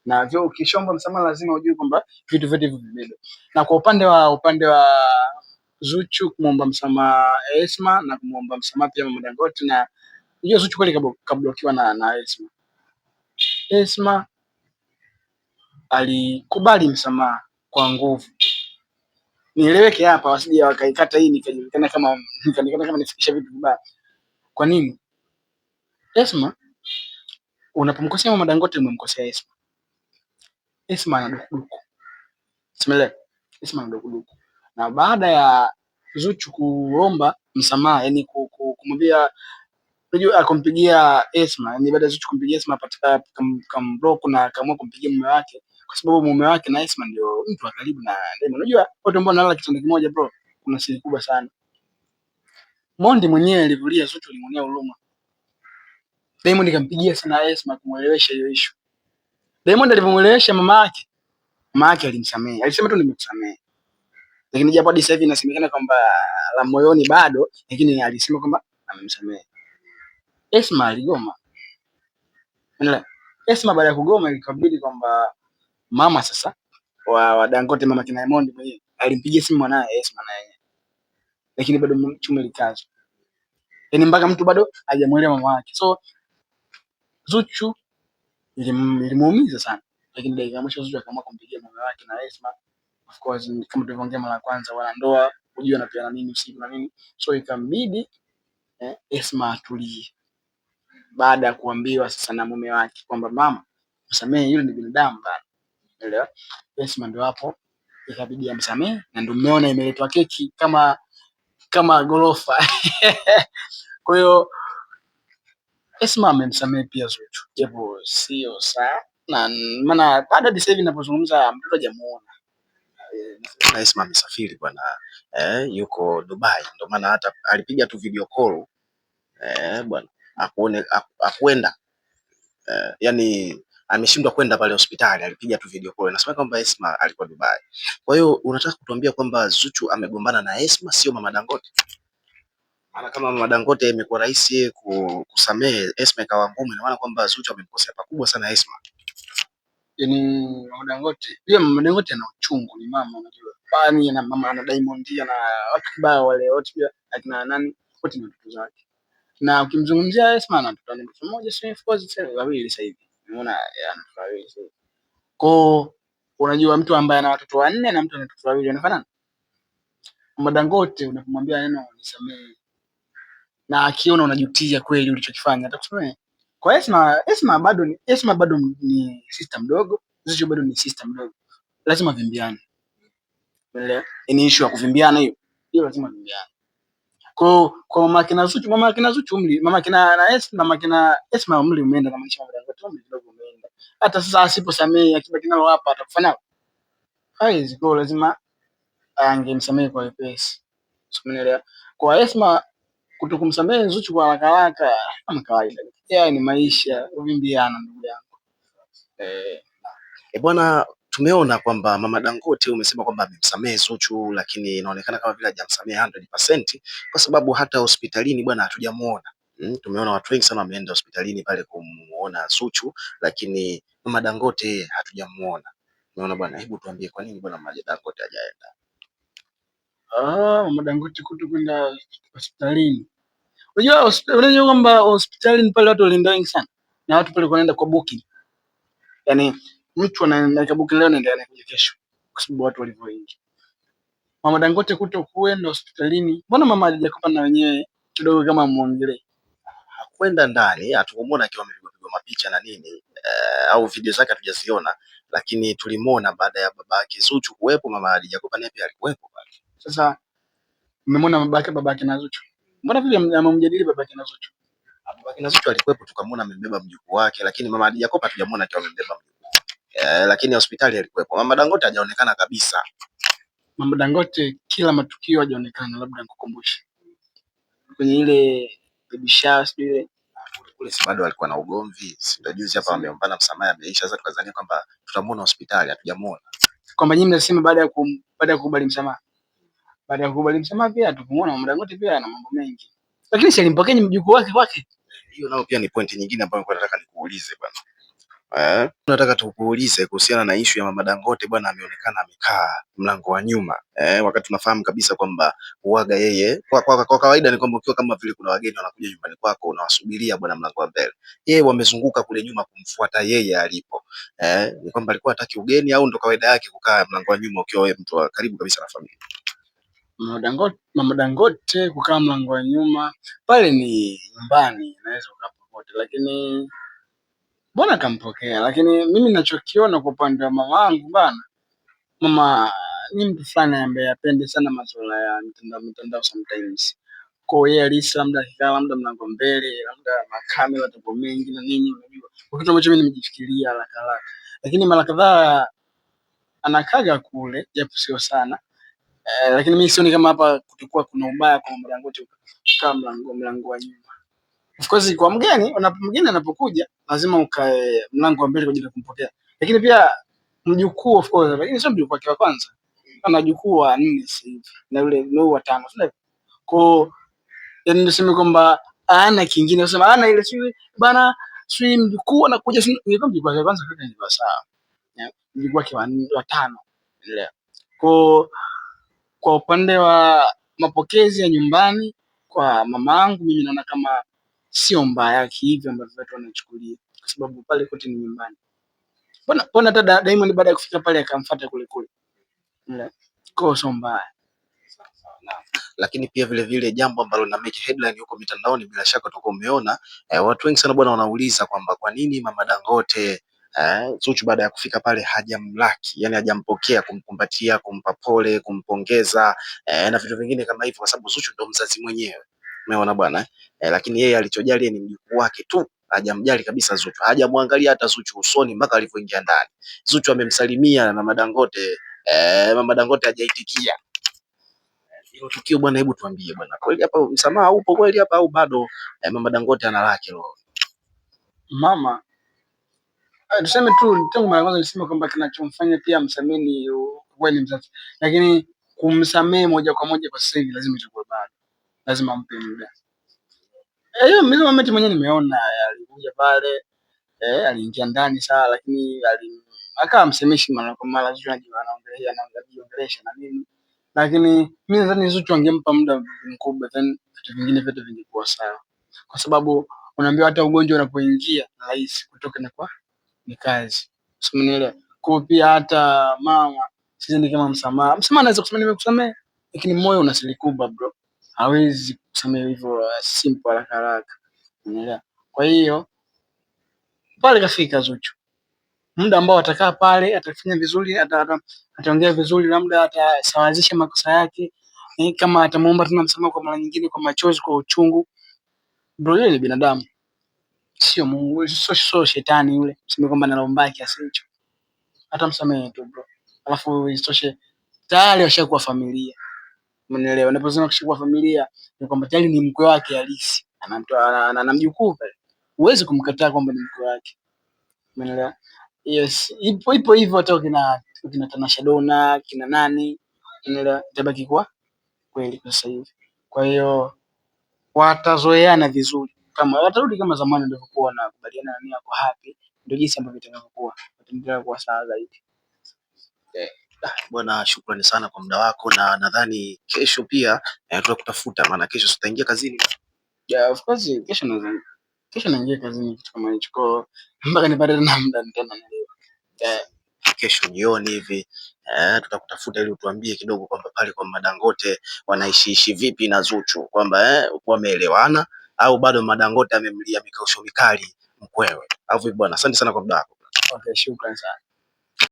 na vyo ukishomba msamaha lazima ujue kwamba vitu vyote hivyo vibebe. Na kwa upande wa Zuchu kumwomba msamaha Esma na kumwomba msamaha pia Mama Dangote, na hiyo Zuchu kweli kablokiwa na Esma. Esma alikubali msamaha kwa nguvu. Nieleweke hapa, wasije wakaikata hii nikajulikana kama nifikisha vitu vibaya. Kwa nini? Esma, unapomkosea Mama Dangote umemkosea Esma. Esma ana dukuduku. Simele. Esma ana dukuduku. Na baada ya Zuchu kuomba msamaha, yani kumwambia, unajua akampigia Esma, yani baada ya Zuchu kumpigia Esma patika kamblock na akaamua kumpigia mume wake, kwa sababu mume wake na Esma ndio mtu wa karibu na Diamond. Unajua watu ambao wanalala kitanda kimoja bro, kuna siri kubwa sana. Mondi mwenyewe alivulia Zuchu, alimwonea huruma. Diamond kampigia sana Esma kumuelewesha hiyo issue. Diamond alipomuelewesha mama yake alimsamehe. Alisema tu nimekusamehe. Lakini japo hadi sasa hivi inasemekana kwamba la moyoni bado, lakini alisema kwamba amemsamehe. Esma aligoma. Unaelewa? Esma baada ya kugoma ikabidi kwamba mama sasa wa Dangote, mama kina Diamond mwenyewe alimpigia simu mwanae Esma na yeye. Lakini bado chuma likazo. Yaani mpaka mtu bado hajamuelewa mama yake. So Zuchu ilimuumiza sana. Lakini dakika mwisho Zuchu akaamua kumpigia mume wake na Esma. Of course kama tulivyoongea mara ya kwanza, wana ndoa hujui anapeana nini usiku na nini. So ikambidi Esma atulie. Baada ya kuambiwa sasa na mume wake kwamba mama, msamehe, yule ni binadamu bana. Unaelewa? Esma ndio hapo ikabidi amsamehe, na ndio umeona imeletwa keki kama gorofa. Kwa hiyo Esma amemsamehe pia Zuchu. Japo sio sawa. Na maana baada ya sasa hivi ninapozungumza mtoto hajamuona. Na Esma amesafiri bwana, yuko Dubai, ndio maana hata alipiga tu video call bwana, akwenda yani ameshindwa kwenda pale hospitali, alipiga tu video call. Nasema kwamba Esma alikuwa Dubai. Kwa hiyo unataka kutuambia kwamba Zuchu amegombana na Esma, sio Mama Dangote? Maana kama Mama Dangote imekuwa rahisi yeye kusamehe, Esma ikawa ngumu, ina maana kwamba Zuchu amemkosea pakubwa sana Esma. Yaani Mama Dangote ana uchungu, ni mama unajua. Yaani na mama ana Diamond na watu kibao wale wote pia akina nani wote ni watoto zake. Na ukimzungumzia Esma ana mtoto mmoja, sio of course sasa wawili sasa hivi. Unaona ana mtoto wawili sasa. Kwa unajua mtu ambaye ana watoto wanne na mtu ana watoto wawili wanafanana? Mama Dangote unapomwambia neno nisamehe na akiona unajutia kweli ulichokifanya atakusamehe. Kwa Esma bado ni sister mdogo, Zuchu bado ni sister mdogo. Lazima vimbiane. Unaelewa? Ni issue ya kuvimbiana hiyo. Hiyo lazima vimbiane. Kwa mama kina Zuchu umri, mama kina Esma umri umeenda na maisha ya Dangote umri kidogo umeenda. Hata sasa asiposamehe akibaki nalo hapa atakufanya. Haiwezi, kwa lazima angemsamehe kwa wepesi. Umeelewa? Kwa Esma kutokumsamehe Zuchu kwa haraka kama kawaida. Yeye ni maisha, uvimbiana ndugu yangu. Bwana, tumeona kwamba Mama Dangote umesema kwamba amemsamehe Zuchu, lakini inaonekana kama vile hajamsamehe 100% kwa sababu hata hospitalini bwana hatujamuona. Tumeona watu wengi sana wameenda hospitalini pale kumuona Zuchu, lakini Mama Dangote hatujamuona. Unaona bwana, hebu tuambie kwa nini bwana Mama Dangote hajaenda? Mama Dangote kutokwenda hospitalini. Unajua kwamba hospitalini pale watu walienda wengi sana. Na watu pale wanaenda kwa booking. Yaani mtu anaenda booking leo naenda anakuja kesho. Kwa sababu watu walivyo wengi. Mama Dangote kutokwenda hospitalini. Mbona mama hajakopa na wenyewe kidogo kama muongelee? Hakwenda ndani, hatukumuona akiwa amepigwa mapicha na nini, au video zake hatujaziona, lakini tulimuona baada ya babake Zuchu kuwepo, Mama Hadijakopa naye pia alikuwepo pale. Sasa mmemwona babake na Zuchu? Mbona vile amemjadili babake na Zuchu? Babake na Zuchu alikuwepo, tukamwona amembeba mjukuu wake, lakini Mama Hadijakopa hatujamuona akiwa amembeba mjukuu. Lakini hospitali alikuwepo. Mama Dangote hajaonekana kabisa. Mama Dangote kila matukio hajaonekana, labda nikukumbushe. Kwenye ile baby shower ile kule si bado alikuwa na ugomvi, si ndio juzi hapa wameombana msamaha ameisha, sasa tukazania kwamba tutamuona hospitali, hatujamuona. Kwamba nyinyi mnasema baada ya kukubali msamaha. Baada ya kukubali msamaha pia tukumuona Mama Dangote pia ana mambo mengi. Lakini si alimpokea mjukuu wake kwake. Hiyo nao pia ni point nyingine ambayo nataka nikuulize bwana. Nataka tukuulize kuhusiana na issue ya Mama Dangote bwana, ameonekana amekaa mlango wa nyuma wakati tunafahamu kabisa kwamba uwaga yeye kwa kawaida ni kwamba ukiwa kama vile kuna wageni wanakuja nyumbani kwako unawasubiria bwana mlango wa mbele. Yeye wamezunguka kule nyuma kumfuata yeye alipo. Ni kwamba alikuwa hataki ugeni au ndo kawaida yake kukaa mlango wa nyuma ukiwa wewe mtu wa karibu kabisa na familia? Mama Dangote kukaa mlango wa nyuma pale ni nyumbani, naweza ukapopote, lakini mbona kampokea. Lakini mimi ninachokiona kwa upande wa mama wangu bana, mama ni mtu fulani ambaye apende sana masuala ya mitandao sometimes. Kwa hiyo alisa labda akikaa labda mlango mbele, labda makamera tapo mengi na nini, unajua. Kwa kitu ambacho mimi nimejifikiria haraka haraka. Lakini mara kadhaa anakaga kule japo sio sana. Lakini mimi sioni kama hapa kutakuwa kuna ubaya kwa Mama Dangote kukaa mlango wa nyuma. Of course kwa mgeni anapokuja lazima ukae mlango wa mbele kwa ajili ya kumpokea. Lakini pia mjukuu of course, lakini sio mjukuu wake wa kwanza. Ana mjukuu wa 4 sasa hivi na yule ni wa 5. Sio? Kwa yani niseme kwamba ana kingine kusema ana ile sio bana, sio mjukuu anakuja, sio mjukuu wake wa kwanza kaka ni sawa. Mjukuu wake wa 5. Elewa. Kwa upande wa mapokezi ya nyumbani kwa mamangu, mimi naona kama sio mbaya hivyo ambavyo watu wanachukulia, kwa sababu pale kote ni nyumbani. Mbona hata Diamond baada ya kufika pale akamfuata kule kule, kwa sio mbaya. Lakini pia vile vile jambo ambalo lina make headline huko mitandaoni, bila shaka utakuwa umeona watu wengi sana bwana wanauliza kwamba kwa nini Mama Dangote Zuchu baada ya kufika pale hajamlaki, yani hajampokea, kumkumbatia, kumpa pole, kumpongeza na vitu vingine kama hivyo, kwa sababu Zuchu ndo mzazi mwenyewe, umeona bwana lakini yeye alichojali ni mjukuu wake tu, hajamjali kabisa Zuchu, hajamwangalia hata Zuchu usoni mpaka alivyoingia ndani. Zuchu amemsalimia na Mama Dangote, Mama Dangote hajaitikia hilo tukio bwana. Hebu tuambie bwana, kweli hapa msamaha upo kweli hapa au bado Mama Dangote ana lake roho? Mama tuseme tu tangu mara kwanza nilisema kwamba kinachomfanya pia msameni kweli mzazi, lakini kumsamehe moja kwa moja kwa sasa hivi lazima itakuwa bado, lazima ampe muda. Hiyo mimi mama mwenyewe nimeona alikuja pale aliingia ndani sawa, lakini akawa msemeshi mara kwa mara, Zuchu anaongelesha na nini, lakini mimi nadhani Zuchu angempa muda mkubwa, then vitu vingine vyote vingekuwa sawa, kwa sababu unaambiwa hata ugonjwa unapoingia rahisi kutoka na kwa ni kazi, usimenielewa. Kwa pia hata mama sidhani kama msamaha anaweza kusema nimekusamehe, lakini moyo unasilikuba bro, hawezi kusamehe hivyo simple haraka haraka, unaelewa. Kwa hiyo pale kafika Zuchu, muda ambao atakaa pale atafanya vizuri, ataongea vizuri, labda atasawazisha makosa yake, kama atamuomba tena msamaha kwa mara nyingine, kwa machozi, kwa uchungu, bro yule ni binadamu, sio Mungu, sio shetani yule, sema kwamba analomba kiasi hicho, atamsamehe tu bro. Alafu isitoshe tayari washakuwa familia, umeelewa. Unaposema kushakuwa familia ni kwamba tayari ni mkwe wake halisi, ana mjukuu pale, huwezi kumkataa kwamba ni mkwe wake, umeelewa. Yes, ipo hivyo hata kina Tanasha Donna kina nani, unaelewa, itabaki kwa kweli kwa sasa hivi. Kwa hiyo watazoeana vizuri, kama watarudi kama zamani ndio kwa na kubaliana na nia kwa happy, ndio jinsi ambavyo itakavyokuwa, wataendelea kuwa sawa zaidi. Bwana, shukrani sana kwa muda wako, na nadhani kesho pia tutakutafuta, maana kesho tutaingia kazini. Yeah, of course kesho naingia kazini kitu kama hicho, kwa mpaka nipate na muda tena kesho jioni hivi tutakutafuta ili utuambie kidogo kwamba pale kwa Mama Dangote wanaishiishi vipi na Zuchu, kwamba wameelewana au bado Mama Dangote amemlia mikausho mikali mkwewe au vipi bwana. Asante sana kwa muda wako. Okay, shukrani sana.